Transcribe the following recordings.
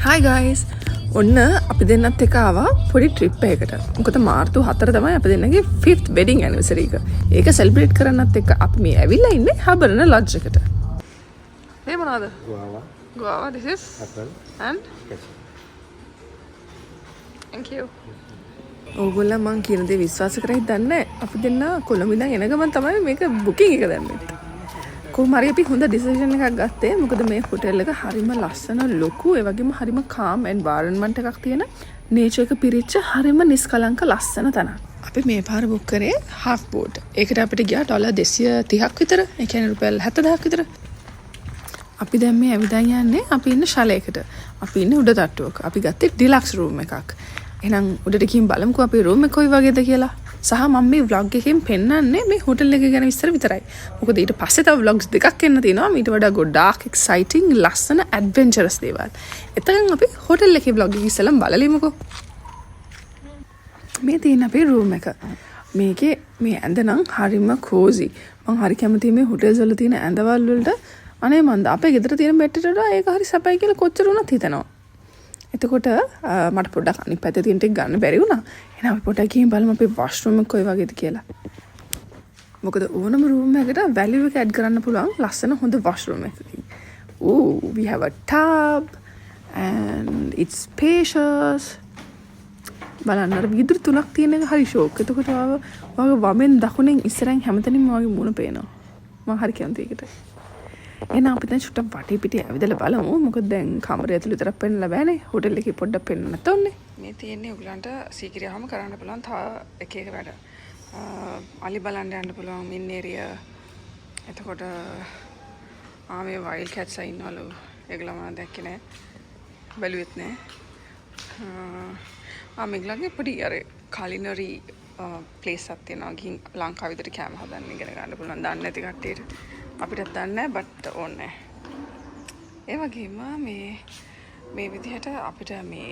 Hi guys. ඔන්න අපි දෙන්නත් එක්ක ආවා පොඩි ට්‍රිප් එකකට. මොකද මාර්තු 4 තමයි අපි දෙන්නගේ 5th wedding anniversary එක. ඒක සෙලිබ්‍රේට් කරන්නත් එක්ක අපි මේ ඇවිල්ලා ඉන්නේ හබරන ලොජ් එකට. මේ මොනවද? Guava. Guava, this is Apple. and Cashew. thank you. ඕගොල්ලෝ මං කියන දේ විශ්වාස කරයි දන්නේ නැහැ. අපි දෙන්න කොළඹ ඉඳන් එන ගමන් තමයි මේක බුකින් එක දැම්මේ. කොහොම හරි අපි හොඳ ඩිසිෂන් එකක් ගත්තේ. මොකද මේ හොටෙල් එක හරිම ලස්සන ලොකු ඒ වගේම හරිම කාම් එන්වයරන්මන්ට් එකක් තියෙන නේචර් එක පිරිච්ච හරිම නිස්කලංක ලස්සන තැනක්. අපි මේ පාර බුක් කරේ half boat. ඒකට අපිට ගියා $230ක් විතර. ඒ කියන්නේ රුපියල් 70000ක් විතර. අපි දැන් මේ ඇවිදන් යන්නේ අපි ඉන්න ශාලයකට. අපි ඉන්නේ උඩ තට්ටුවක. අපි ගත්තේ ඩිලක්ස් රූම් එකක්. එහෙනම් උඩට ගිහින් බලමුකෝ අපේ රූම් එක කොයි වගේද කියලා. සහ මම මේ vlog එකෙන් පෙන්නන්නේ මේ හොටෙල් එක ගැන විස්තර විතරයි. මොකද ඊට පස්සේ තව vlogs දෙකක් එන්න තියෙනවා. ඊට වඩා ගොඩාක් exciting ලස්සන adventurous දේවල්. එතකන් අපි හොටෙල් එකේ vlog එක ඉස්සෙල්ලම බලලිමුකෝ. මේ තියෙන අපේ රූම් එක. මේකේ මේ ඇඳ නම් හරිම cozy. මම හරි කැමතියි මේ හොටෙල්ස් වල තියෙන ඇඳවල් වලට. අනේ මන්ද අපේ ගෙදර තියෙන බෙඩ් එකට වඩා ඒක හරි සපයි කියලා කොච්චර වුණත් හිතනවා. එතකොට මට පොඩ්ඩක් අනිත් පැත්තේ තියෙන ටික ගන්න බැරි වුණා. එහෙනම් අපි පොඩ්ඩක් ගිහින් බලමු අපේ වොෂ්රූම් එක කොයි වගේද කියලා. මොකද ඕනම රූම් එකකට වැලියු එක ඇඩ් කරන්න පුළුවන් ලස්සන හොඳ වොෂ්රූම් එකකින්. Ooh, we have a tub and it's spacious. බලන්න අර විදුරු තුනක් තියෙන එක හරි ෂෝක්. එතකොට ඔයාගේ වමෙන් දකුණෙන් ඉස්සරහින් හැමතැනම ඔයාගේ මුණ පේනවා. මම හරි කැමතියි ඒකට. එහෙනම් අපි දැන් චුට්ටක් වටේ පිටේ ඇවිදලා බලමු. මොකද දැන් කාමරය ඇතුළේ විතරක් පෙන්නලා බෑනේ. හොටෙල් එකේ පොඩ්ඩක් පෙන්නන්න නැතොන්නේ. මේ තියෙන්නේ ඔයගලන්ට සීකිරියාවම කරන්න පුළුවන් තව එක වැඩ. අලි බලන්න යන්න පුළුවන් මින් ඒරියා. එතකොට මේ වයිල්ඩ් කැට්ස් ඉන්නවලු. ඒගොල්ලෝ මම දැක්කේ නෑ. බැලුවෙත් නෑ. මේගොල්ලන්ගේ පොඩි අර කලිනරි ප්ලේස් එකක් තියෙනවා. ගිහින් ලංකාව විතර කැම හදන්න ඉගෙන ගන්න පුළුවන්. දන්නේ නැති කට්ටියට. අපිට දන්නේ නැහැ බට් ඕනේ. ඒ වගේම මේ විදිහට අපිට මේ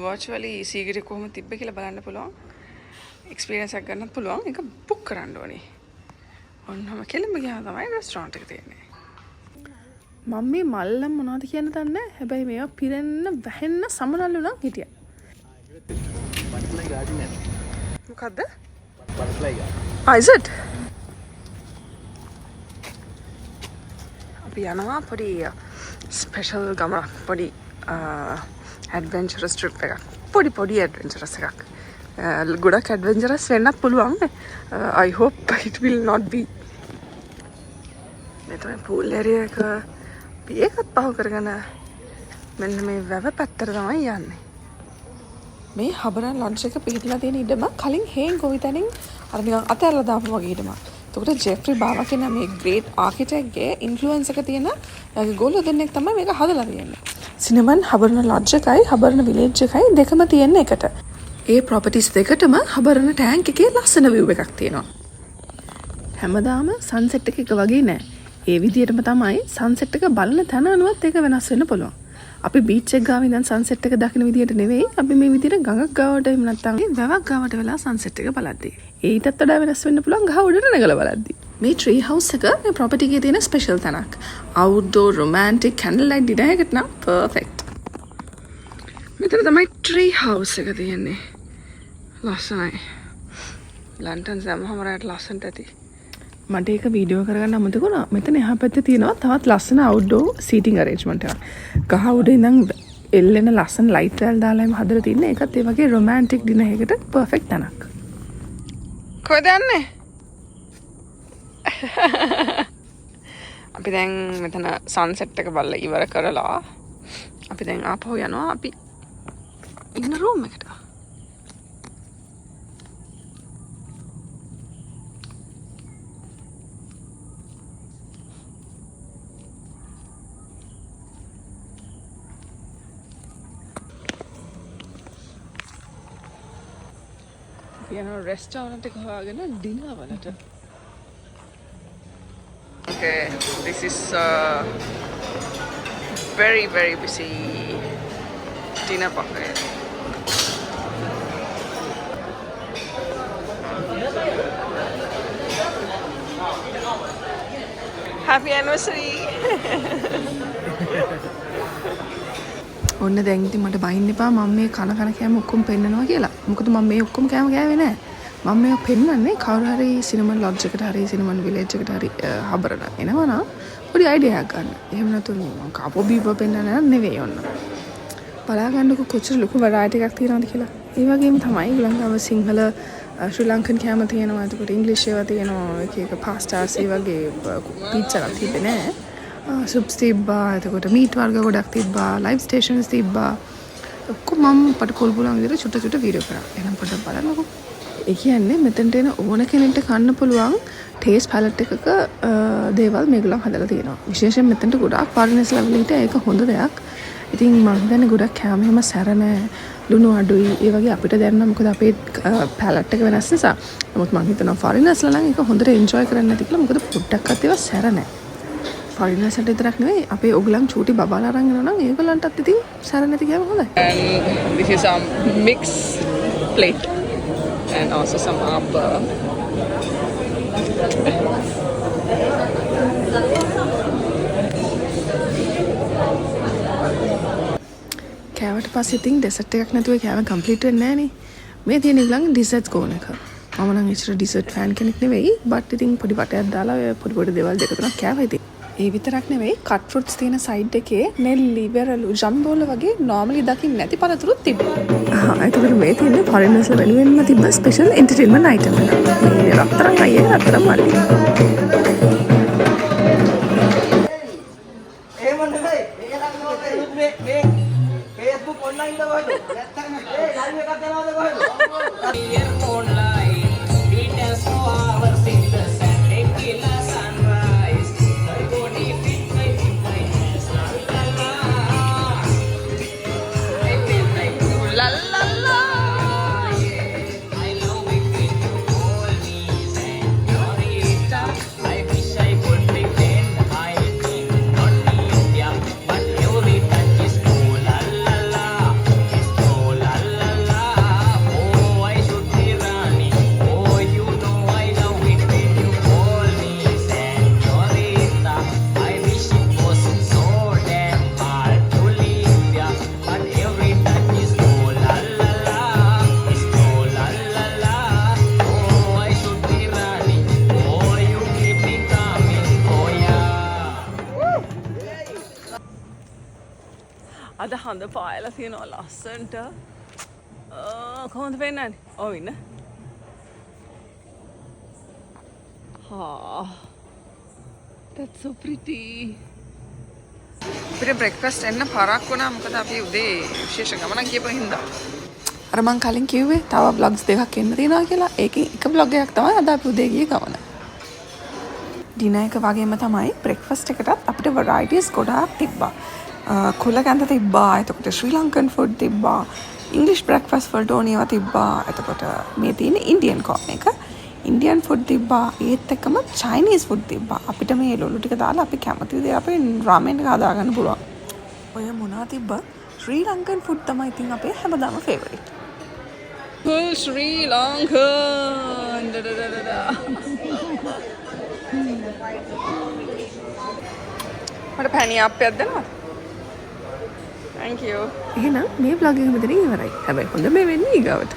virtually සීගිරේ කොහොම තිබ්බ කියලා බලන්න පුළුවන්. එක්ස්පීරියන්ස් එකක් ගන්නත් පුළුවන්. ඒක බුක් කරන්න ඕනේ. ඔන්නම කෙලින්ම ගියාම තමයි රෙස්ටෝරන්ට් එක තියෙන්නේ. මම මේ මල්ලම් මොනවද කියන්න දන්නේ නැහැ. හැබැයි මේවා පිරෙන්න වැහෙන්න සමනල්ලු නම් හිටියා. Butterfly garden එක. මොකද්ද? Butterfly garden. Is it? අපි යනවා පොඩි ස්පෙෂල් ගමනක් පොඩි ඇඩ්වෙන්චරස් ට්‍රිප් එකක් පොඩි ඇඩ්වෙන්චරස් එකක් ගොඩක් ඇඩ්වෙන්චරස් වෙන්නත් පුළුවන් I hope it will not be මේ තමයි පූල් ඒරියා එක අපි ඒකත් පහු කරගෙන මෙන්න මේ වැව පැත්තට තමයි යන්නේ මේ හබරන් ලොන්ච් එක පිහිටලා තියෙන ඉඩම කලින් හේන් ගොවිතැනින් අර නිකන් අතහැරලා දාපු වගේ ඉඩමක් එතකොට ජෙෆ්රි බාවා කියන මේ ග්‍රේට් ආකිටෙක්ගේ ඉන්ෆ්ලුවන්ස් එක තියෙන එයාගේ ගෝලෝ දෙන්නෙක් තමයි මේක හදලා තියෙන්නේ. සිනමන් හබරන ලොජ් එකයි හබරන විලේජ් එකයි දෙකම තියෙන එකට. ඒ ප්‍රොපර්ටිස් දෙකටම හබරන ටැංක් එකේ ලස්සන view එකක් තියෙනවා. හැමදාම සන්සෙට් එක වගේ නෑ. ඒ විදිහටම තමයි සන්සෙට් එක බලන තැන අනුවත් ඒක වෙනස් වෙන්න පුළුවන්. අපි බීච් එක ගාව ඉඳන් සන්සෙට් එක දකින විදිහට නෙවෙයි අපි මේ විදිහට ගඟක් ගාවට එහෙම නැත්නම් වැවක් ගාවට වෙලා සන්සෙට් එක බලද්දී. ඊටත් වඩා වෙනස් වෙන්න පුළුවන් ගහ උඩට නැගලා බලද්දී. මේ ට්‍රී හවුස් එක මේ ප්‍රොපර්ටි එකේ තියෙන ස්පෙෂල් තැනක්. outdoor romantic candlelight dinner එකට නම් perfect. මෙතන තමයි ට්‍රී හවුස් එක තියෙන්නේ. ලස්සනයි. ලන්ඩන් සෑමම රාත් ලස්සනට ඇති. මට ඒක වීඩියෝ කරගන්න අමතක වුණා. මෙතන එහා පැත්තේ තියෙනවා තවත් ලස්සන outdoor seating arrangement එකක්. ගහ උඩ ඉඳන් එල්ලෙන ලස්සන ලයිට් වල දාලා එම හදලා තින්නේ. ඒකත් ඒ වගේ romantic dinner එකකට perfect තැනක්. කොහෙද යන්නේ? අපි දැන් මෙතන සන්සෙට් එක බලලා ඉවර කරලා අපි දැන් ආපහු යනවා අපි ඉන්න රූම් එකට. Restaurant එක හොයාගෙන ඩිනර් වලට. Okay, this is very busy dinner buffet. Happy anniversary. ඔන්න දැන් ඉතින් මට බයින්න එපා මම මේ කන කෑම ඔක්කොම පෙන්නනවා කියලා. මොකද මම මේ ඔක්කොම කෑම ගෑවේ නෑ. මම මේක පෙන්නන්නේ කවුරු හරි සිනමන් ලොජ් එකට හරි සිනමන් විලේජ් එකට හරි හබරන එනවනම් පොඩි අයිඩියා එකක් ගන්න. එහෙම නැතු මම කාපෝ බීපෝ පෙන්නන්නේ නෙවෙයි ඔන්න. බලා ගන්නකො කොච්චර ලොකු වරායිටි එකක් තියෙනවද කියලා. ඒ වගේම තමයි ඊළඟව සිංහල ශ්‍රී ලංකන් කෑම තියෙනවා. එතකොට ඉංග්‍රීසි ඒවා තියෙනවා. එක එක පාස්ටාස් ඒ වගේ පීට්සා එකක් තිබ්බේ නෑ. සුප්ස් තිබ්බා. එතකොට මීට් වර්ග ගොඩක් තිබ්බා. ලයිව් ස්ටේෂන්ස් තිබ්බා. ඔක්කොම මම පට කොල් බුලන් විදිහට චුට්ට චුට්ට වීඩියෝ කරා. එහෙනම් පොඩ්ඩක් බලන්නකෝ. ඒ කියන්නේ මෙතනට එන ඕන කෙනෙක්ට කන්න පුළුවන් ටේස්ට් පැලට් එකක දේවල් මේගොල්ලෝ හදලා තියෙනවා. විශේෂයෙන් මෙතනට ගොඩාක් ෆාරිනර්ස් ලෙවල් එකට ඒක හොඳ දෙයක්. ඉතින් මම හිතන්නේ ගොඩක් කෑම එහෙම සැර නැහැ. ලුණු අඩුයි. ඒ වගේ අපිට දැනෙනවා මොකද අපේ පැලට් එක වෙනස් නිසා. නමුත් මම හිතනවා ෆාරිනර්ස්ලා නම් ඒක හොඳට එන්ජොයි කරන්න ඇති කියලා. මොකද පොඩ්ඩක්වත් ඒවා සැර නැහැ. ෆාරිනර්ස්ට විතරක් නෙවෙයි අපේ ඔගලන් චූටි බබාලා අරන් එනවා නම් ඒගොල්ලන්ටත් ඉතින් සැර නැති කෑම හොඳයි. And this is a mixed plate. And also some apple. කෑවට පස්සේ ඉතින් ඩෙසර්ට් එකක් නැතුව කෑම කම්ප්ලීට් වෙන්නේ නැහැ නේ. මේ තියෙන ඊළඟ ඩිසර්ට්ස් ගෝන එක. මම නම් ඉච්චර ඩිසර්ට් ෆෑන් කෙනෙක් නෙවෙයි. බට් ඉතින් පොඩි වටයක් දාලා ඔය පොඩි පොඩි දේවල් දෙක තුනක් කෑවා ඉතින්. ඒ විතරක් නෙවෙයි කට් ෆෘට්ස් තියෙන සයිඩ් එකේ නෙල්ලි වෙරළු ජම්බෝල වගේ normally දකින්න නැති පළතුරුත් තිබ්බා. එතකොට මේ තියෙන්නේ ෆොරිනර්ස්ලා වෙනුවෙන්ම තිබ්බ ස්පෙෂල් එන්ටර්ටේන්මන්ට් අයිටම් එක. මේ රත්තරන් අයියේ රත්තරන් මල්ලි. එහෙම නෙවෙයි. මේ Facebook online ද කොහෙද? නැත්තම් live එකක් කරනවද කොහෙද? online details for our sisters and tequila sunrise. Body fit my La la la. I love it when you call me señorita. I wish I could pretend I think not India, but every touch is oh la la la, it's oh la la la. Oh, I should be running. Oh, you know I love it when you call me señorita. I wish it was so damn hard to leave ya, but every touch is oh la la la, it's oh la la la. Oh, I should be running. Oh, you keep me coming. Oh yeah. අද හඳ පායලා තියෙනවා ලස්සන්ට. කොහොමද පෙන්නන්නේ? ඔව් ඉන්න. That's so pretty. අපිට breakfast එන්න පරක් වුණා මොකද අපි උදේ විශේෂ ගමනක් ගියපු හින්දා. අර මං කලින් කිව්වේ තව බ්ලොග්ස් දෙකක් එන්න තියෙනවා කියලා. ඒකෙන් එක බ්ලොග් එකක් තමයි අද අපි උදේ ගියේ ගමන. ඩිනර් එක වගේම තමයි බ්‍රෙක්ෆාස්ට් එකටත් අපිට varieties ගොඩාක් තිබ්බා. කුලකන්ද තිබ්බා. එතකොට ශ්‍රී ලංකන් ෆුඩ් තිබ්බා. ඉංග්‍රීසි බ්‍රෙක්ෆාස්ට් වලට ඕනියවා තිබ්බා. එතකොට මේ තියෙන ඉන්දියන් කෝන් එක. ඉන්දියන් ෆුඩ් තිබ්බා. ඒත් එක්කම චයිනීස් ෆුඩ් තිබ්බා. අපිට මේ ලොලු ටික දාලා අපි කැමති දේ අපේ රාමෙන් එක හදාගන්න පුළුවන්. ඔය මොනවා තිබ්බා? ශ්‍රී ලංකන් ෆුඩ් තමයි ඉතින් අපේ හැමදාම ෆේවරිට්. Full Sri Lankan. මට පැණි අප්පයක් දෙනවද? Thank you. එහෙනම් මේ vlog එක මෙතනින් ඉවරයි. හැබැයි හොඳ මේ වෙන්නේ ඊගාවට.